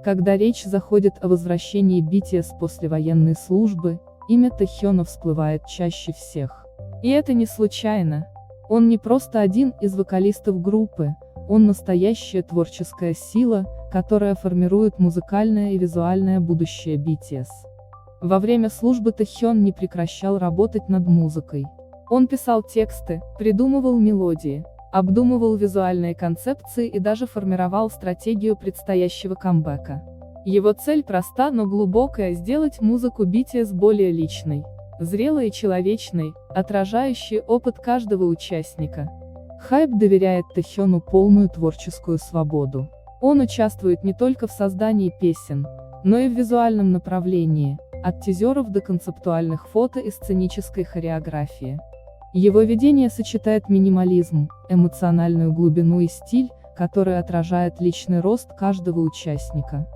Когда речь заходит о возвращении BTS после военной службы, имя Тэхёна всплывает чаще всех. И это не случайно. Он не просто один из вокалистов группы, он настоящая творческая сила, которая формирует музыкальное и визуальное будущее BTS. Во время службы Тэхён не прекращал работать над музыкой. Он писал тексты, придумывал мелодии, обдумывал визуальные концепции и даже формировал стратегию предстоящего камбэка. Его цель проста, но глубокая: сделать музыку BTS более личной, зрелой и человечной, отражающей опыт каждого участника. HYBE доверяет Тэхёну полную творческую свободу. Он участвует не только в создании песен, но и в визуальном направлении, от тизеров до концептуальных фото и сценической хореографии. Его видение сочетает минимализм, эмоциональную глубину и стиль, который отражает личный рост каждого участника.